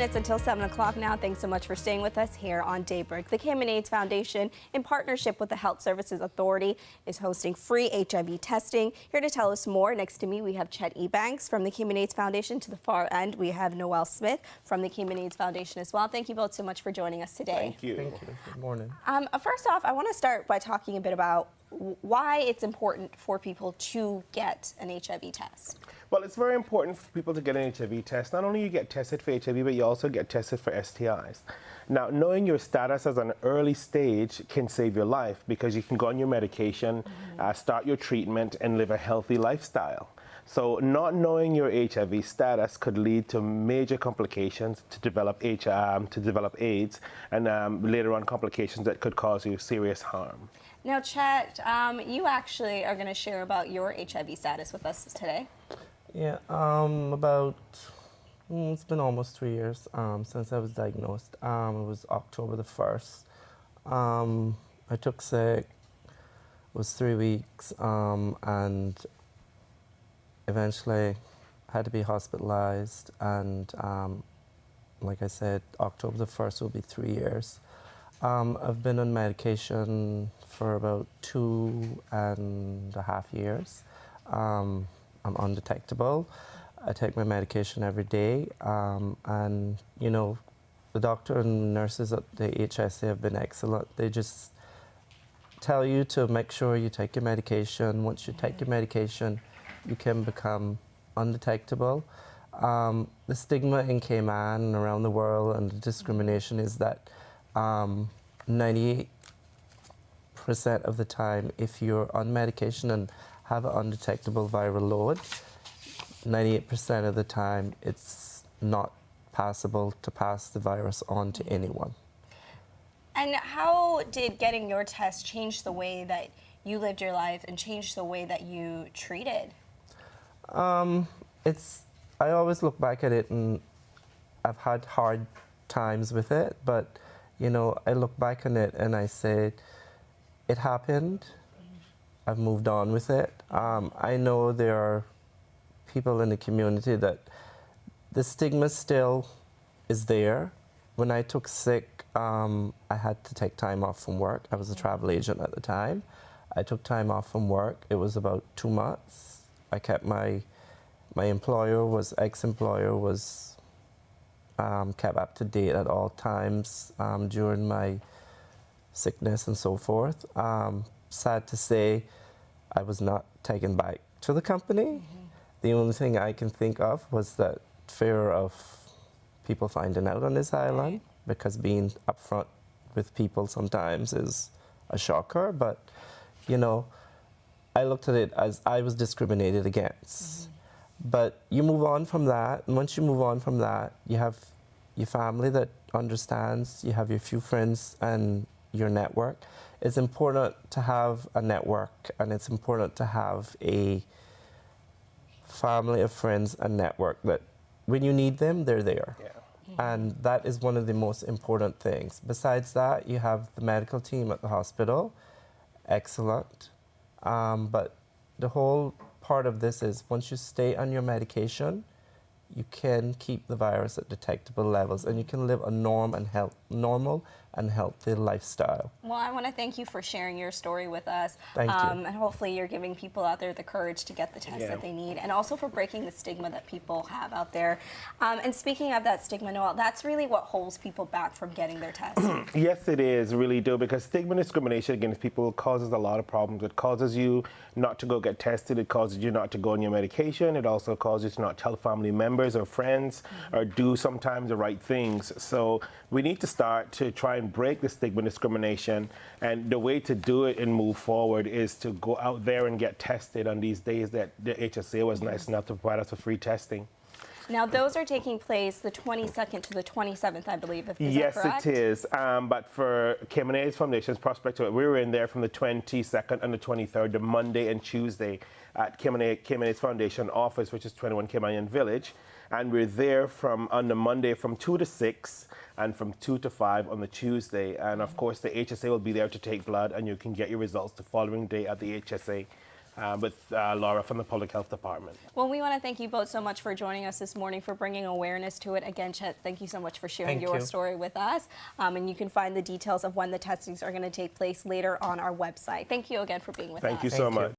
minutes until 7 o'clock now. Thanks so much for staying with us here on Daybreak. The Cayman AIDS Foundation, in partnership with the Health Services Authority, is hosting free HIV testing. Here to tell us more, next to me, we have Chet Ebanks from the Cayman AIDS Foundation. To the far end, we have Noel from the Cayman AIDS Foundation as well. Thank you both so much for joining us today. Thank you. Thank you. Good morning. First off, I want to start by talking a bit about why it's important for people to get an HIV test. Well, it's very important for people to get an HIV test. Not only you get tested for HIV, but you also get tested for STIs. Now, knowing your status as an early stage can save your life because you can go on your medication, start your treatment, and live a healthy lifestyle. So not knowing your HIV status could lead to major complications to develop AIDS, and later on complications that could cause you serious harm. Now, Chet, you actually are going to share about your HIV status with us today. Yeah, it's been almost 3 years since I was diagnosed. It was October the 1st. I took sick, it was 3 weeks, and eventually had to be hospitalized. And like I said, October the 1st will be 3 years. I've been on medication for about 2.5 years. I'm undetectable. I take my medication every day, and you know, the doctor and nurses at the HSA have been excellent. They just tell you to make sure you take your medication. Once you take your medication, you can become undetectable. The stigma in Cayman and around the world and the discrimination is that 98% of the time, if you're on medication and have an undetectable viral load, 98% of the time it's not possible to pass the virus on to anyone. And how did getting your test change the way that you lived your life and change the way that you treated? I always look back at it, and I've had hard times with it, but you know, I look back on it and I say, it happened. I've moved on with it. I know there are people in the community that the stigma still is there. When I took sick, I had to take time off from work. I was a travel agent at the time. I took time off from work. It was about 2 months. I kept my ex-employer was kept up to date at all times during my sickness and so forth. Sad to say, I was not taken back to the company. The only thing I can think of was that fear of people finding out on this island, because being upfront with people sometimes is a shocker. But, you know, I looked at it as I was discriminated against. But you move on from that, and once you move on from that, you have your family that understands, you have your few friends and your network. It's important to have a network, and it's important to have a family of friends and network that when you need them, they're there. Yeah. And that is one of the most important things. Besides that, you have the medical team at the hospital, excellent. But the whole part of this is once you stay on your medication, you can keep the virus at detectable levels, and you can live a normal and healthy lifestyle. Well, I want to thank you for sharing your story with us. Thank you. And hopefully you're giving people out there the courage to get the test that they need, and also for breaking the stigma that people have out there. And speaking of that stigma, Noel, that's really what holds people back from getting their test. Yes, it is, really do, because stigma and discrimination against people causes a lot of problems. It causes you not to go get tested. It causes you not to go on your medication. It also causes you to not tell family members or friends or do sometimes the right things. So we need to start to try and break the stigma and discrimination. And the way to do it and move forward is to go out there and get tested on these days that the HSA was nice enough to provide us with free testing. Now, those are taking place the 22nd to the 27th, I believe, is yes, that correct? It is. But for Cayman AIDS Foundation's prospect, we were in there from the 22nd and the 23rd, the Monday and Tuesday at Cayman AIDS Foundation office, which is 21 Cayman Village. And we're there on the Monday from 2 to 6 and from 2 to 5 on the Tuesday. And of course, the HSA will be there to take blood, and you can get your results the following day at the HSA. with Laura from the Public Health Department. Well, we want to thank you both so much for joining us this morning, for bringing awareness to it. Again, Chet, thank you so much for sharing Thank your you. story with us. And you can find the details of when the testings are going to take place later on our website. Thank you again for being with us. Thank you so much.